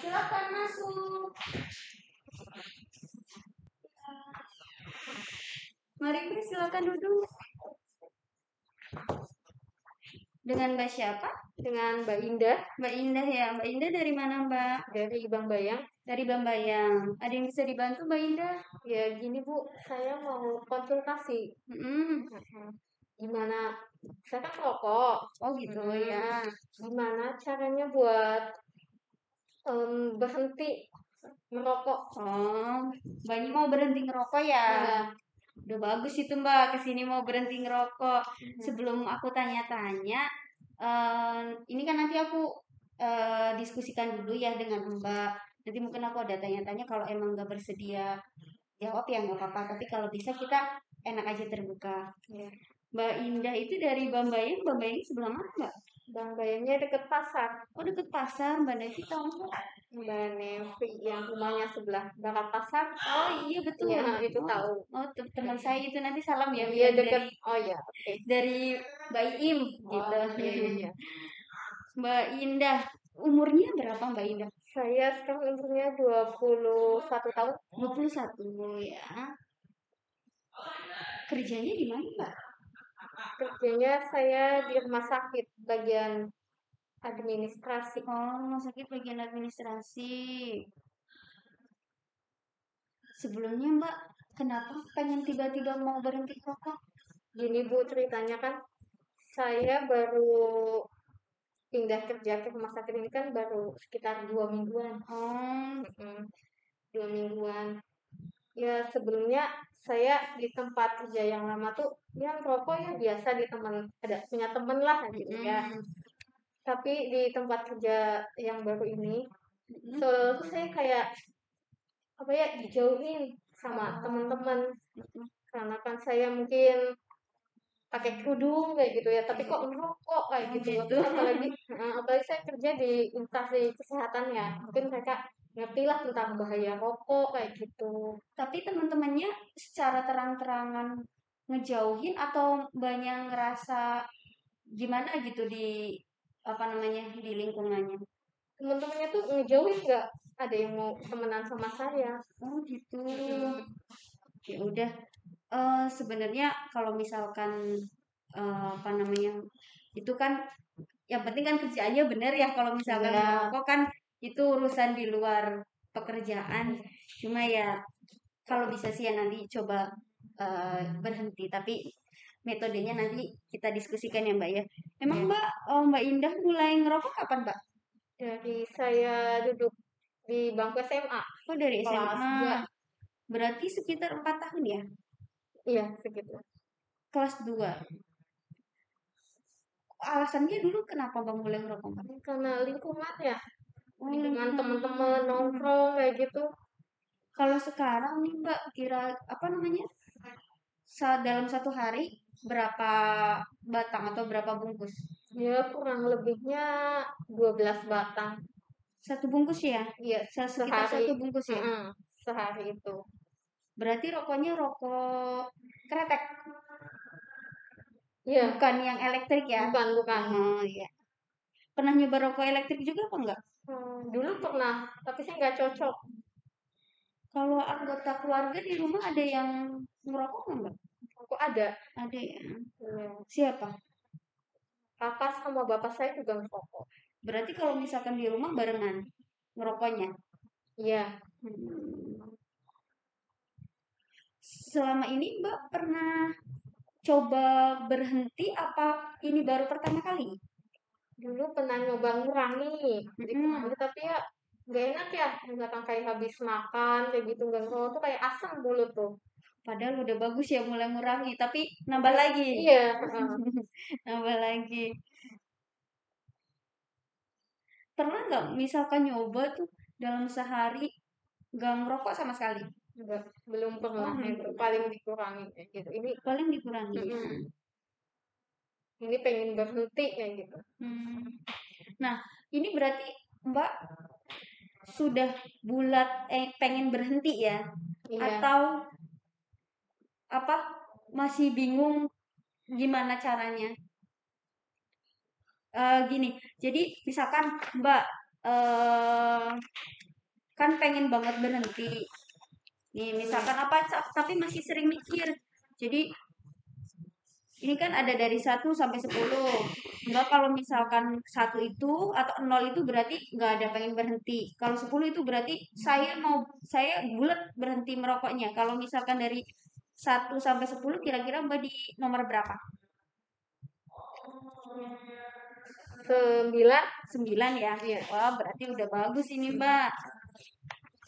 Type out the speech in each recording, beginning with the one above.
silakan masuk. Mari Mbak, silakan duduk. Dengan Mbak siapa? Dengan Mbak Indah. Mbak Indah ya. Mbak Indah dari mana Mbak? Dari Bambayang. Dari Bambayang. Ada yang bisa dibantu Mbak Indah? Ya gini Bu, saya mau konsultasi. Gimana? Saya kan rokok. Oh gitu ya. Gimana caranya buat berhenti merokok? Oh, Mbak ini mau berhenti ngerokok ya? Ya. Udah bagus itu Mbak, kesini mau berhenti ngerokok. Sebelum aku tanya-tanya, ini kan nanti aku diskusikan dulu ya dengan Mbak. Nanti mungkin aku ada tanya-tanya, kalau emang nggak bersedia jawab ya nggak apa-apa. Tapi kalau bisa kita enak aja terbuka. Ya. Mbak Indah itu dari Bambayang. Bambayang sebelah mana Mbak? Bambayangnya deket pasar. Oh deket pasar, Mbak Devi tahu nggak? Mbak Nevi yang rumahnya sebelah barat pasar. Oh iya betul. Ya, itu tahu. Oh teman saya itu, nanti salam ya. Iya dekat. Dari, Oh ya, oke. dari Mbak Im gitu. Iya. Mbak Indah, umurnya berapa Mbak Indah? Saya sekarang umurnya 21 tahun. 21 ya. Kerjanya di mana Mbak? Kerjanya saya di rumah sakit bagian administrasi. Oh, rumah sakit bagian administrasi. Sebelumnya Mbak, kenapa pengen tiba-tiba mau berhenti rokok? Gini Bu, ceritanya kan saya baru pindah kerja ke rumah sakit ini kan baru sekitar 2 mingguan. Oh, 2 mingguan. Ya sebelumnya saya di tempat kerja yang lama tuh yang rokok ya biasa di teman, ada punya temen lah gitu ya. Tapi di tempat kerja yang baru ini, so saya kayak apa ya, dijauhin sama teman-teman karena kan saya mungkin pakai kerudung kayak gitu ya, tapi kok merokok kayak gitu. Apalagi saya kerja di instansi kesehatan ya, mungkin mereka ngerti lah tentang bahaya rokok kayak gitu. Tapi teman-temannya secara terang-terangan ngejauhin atau banyak ngerasa gimana gitu di apa namanya di lingkungannya? Teman-temannya tuh ngejauhin, nggak ada yang mau temenan sama saya. Oh gitu. Ya udah. Sebenarnya kalau misalkan apa namanya itu kan yang penting kan kerjaannya bener ya. Kalau misalkan merokok kan itu urusan di luar pekerjaan. Cuma ya kalau bisa sih ya nanti coba berhenti. Tapi metodenya nanti kita diskusikan ya Mbak ya. Emang Mbak, Mbak Indah mulai ngerokok kapan Mbak? Dari saya duduk di bangku SMA. Oh dari Kelas SMA. Berarti sekitar 4 tahun ya? Iya, segitu. Kelas 2. Alasannya dulu kenapa Bang mulai ngerokok Mbak? Karena lingkungan ya, Oh, dengan teman-teman nongkrong kayak gitu. Kalau sekarang nih Mbak, kira apa namanya? Dalam satu hari berapa batang atau berapa bungkus? Ya kurang lebihnya 12 batang. Satu bungkus ya? Iya, Sekitar sehari. 1 bungkus ya? Sehari itu. Berarti rokoknya rokok kretek? Iya. Bukan yang elektrik ya? Bukan. Oh iya. Pernah nyoba rokok elektrik juga apa enggak? Dulu pernah, tapi saya nggak cocok. Kalau anggota keluarga di rumah ada yang ngerokok enggak? Kok ada? Ada ya. Iya. Siapa? Kakak sama bapak saya juga ngerokok. Berarti kalau misalkan di rumah barengan ngerokoknya? Iya. Selama ini Mbak pernah coba berhenti apa ini baru pertama kali? Dulu pernah nyoba ngurangi, tapi ya nggak enak ya, misalkan kayak habis makan kayak gitu nggak ngerokok tuh kayak asam mulut tuh. Padahal udah bagus ya mulai ngurangi, tapi nambah lagi. Iya. Nambah lagi. Pernah nggak misalkan nyoba tuh dalam sehari nggak ngerokok sama sekali? Enggak, belum pernah. Itu paling dikurangi kayak gitu. Ini Paling dikurangi. ini pengen berhenti kayak gitu. Nah, ini berarti Mbak sudah bulat pengen berhenti ya? Iya. Atau apa masih bingung gimana caranya? Gini, jadi misalkan Mbak eh kan pengen banget berhenti. Nih, misalkan apa, tapi masih sering mikir. Jadi ini kan ada dari 1 sampai 10. Enggak, kalau misalkan 1 itu atau 0 itu berarti nggak ada pengen berhenti. Kalau 10 itu berarti saya bulat berhenti merokoknya. Kalau misalkan dari 1 sampai 10, kira-kira Mbak di nomor berapa? 9. 9 ya? Iya. Wah, berarti udah bagus ini Mbak.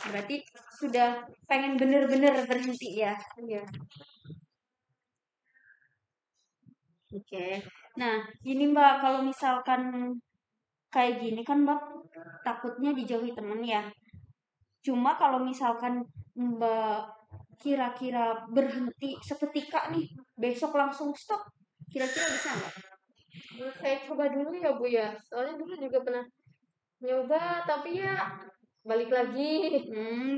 Berarti sudah pengen bener-bener berhenti ya? Iya. Oke. Nah, gini Mbak, kalau misalkan kayak gini kan Mbak takutnya dijauhi temen ya. Cuma kalau misalkan Mbak kira-kira berhenti seketika nih, besok langsung stop, kira-kira bisa nggak? Saya coba dulu ya Bu ya. Soalnya dulu juga pernah nyoba tapi ya balik lagi.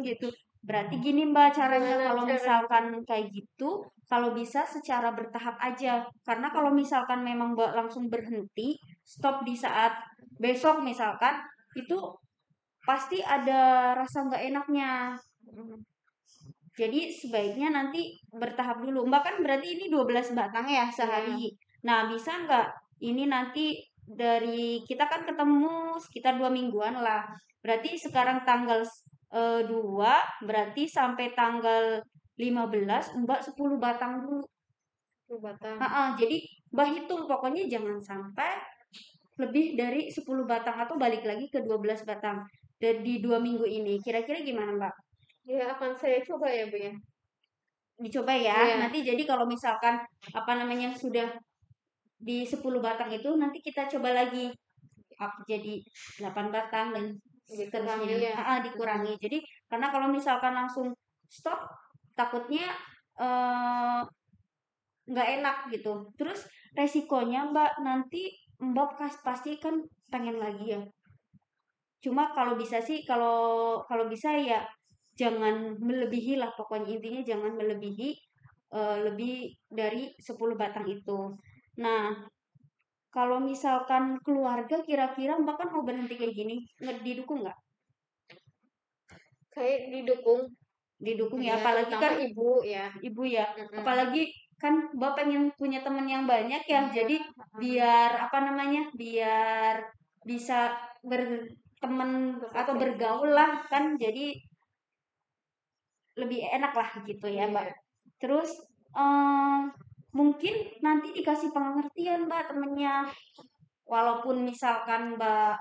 Gitu. Berarti gini Mbak caranya, Gimana kalau cara? misalkan kayak gitu, kalau bisa secara bertahap aja. Karena kalau misalkan memang Mbak langsung berhenti, stop di saat besok misalkan, itu pasti ada rasa nggak enaknya. Jadi sebaiknya nanti bertahap dulu. Mbak kan berarti ini 12 batang ya sehari. Nah, bisa nggak ini nanti dari kita kan ketemu sekitar 2 mingguan lah. Berarti sekarang tanggal 2, berarti sampai tanggal 15 Mbak 10 batang dulu. 10 batang. Jadi Mbak hitung pokoknya jangan sampai lebih dari 10 batang atau balik lagi ke 12 batang. Dan di 2 minggu ini kira-kira gimana Mbak? Ya akan saya coba ya Bu ya. Dicoba ya. Iya. Nanti jadi kalau misalkan apa namanya sudah di 10 batang itu nanti kita coba lagi up jadi 8 batang dan Dikurangi seterusnya. ya. Dikurangi. Jadi karena kalau misalkan langsung stop takutnya eh, nggak enak gitu. Terus resikonya Mbak nanti Mbak pasti kan pengen lagi ya. Cuma kalau bisa sih kalau kalau bisa ya jangan melebihi lah, pokoknya intinya jangan melebihi lebih dari 10 batang itu. Nah, kalau misalkan keluarga kira-kira Mbak kan mau berhenti kayak gini, didukung nggak? Saya didukung. Didukung ya, Ya, apalagi terutama kan ibu ya. ibu ya, apalagi kan Mbak pengen punya teman yang banyak ya, Iya. jadi biar apa namanya, biar bisa berteman atau bergaul lah kan, jadi lebih enak lah gitu ya Mbak. Iya. Terus mungkin nanti dikasih pengertian Mbak temennya, walaupun misalkan Mbak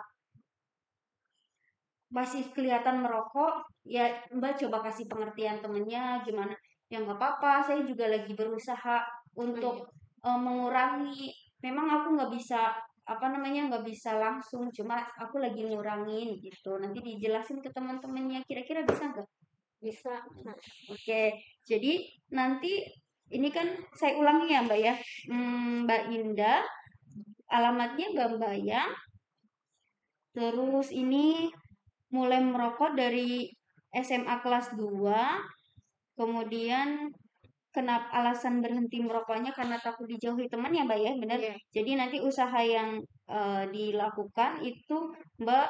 masih kelihatan merokok, ya Mbak coba kasih pengertian temennya gimana. Ya nggak apa-apa, saya juga lagi berusaha untuk mengurangi. Memang aku nggak bisa apa namanya nggak bisa langsung, cuma aku lagi ngurangin gitu. Nanti dijelasin ke teman-temannya, kira-kira bisa nggak? Bisa. Oke, jadi nanti ini kan saya ulangi ya Mbak ya. Mbak Indah, alamatnya Mbak Bayang, terus ini mulai merokok dari SMA kelas 2, kemudian kenapa alasan berhenti merokoknya karena takut dijauhi teman ya Mbak ya, benar? Iya. Jadi nanti usaha yang dilakukan itu Mbak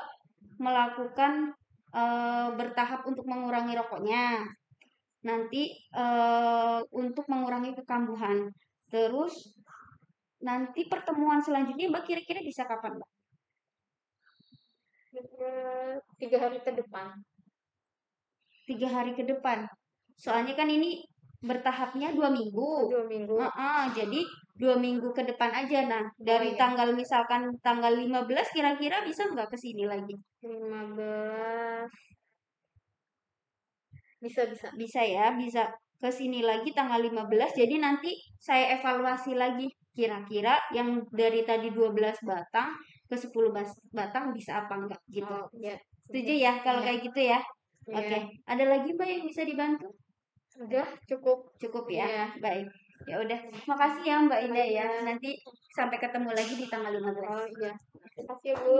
melakukan bertahap untuk mengurangi rokoknya. Nanti untuk mengurangi kekambuhan. Terus nanti pertemuan selanjutnya Mbak kira-kira bisa kapan Mbak? 3 hari ke depan. 3 hari ke depan. Soalnya kan ini bertahapnya 2 minggu. 2 minggu. Jadi 2 minggu ke depan aja. Nah, dari iya. tanggal misalkan tanggal 15 kira-kira bisa nggak ke sini lagi? 15. Bisa, bisa. Bisa ya, bisa ke sini lagi tanggal 15. Jadi nanti saya evaluasi lagi kira-kira yang dari tadi 12 batang ke 10 batang bisa apa enggak gitu. Oh, iya. Setuju ya kalau Iya. kayak gitu ya? Iya. Oke. Ada lagi Mbak yang bisa dibantu? Udah cukup. Cukup ya. Iya. Baik. Ya udah. Makasih ya Mbak Indah ya. Iya. Nanti sampai ketemu lagi di tanggal 15. Oh iya. Terima kasih Bu.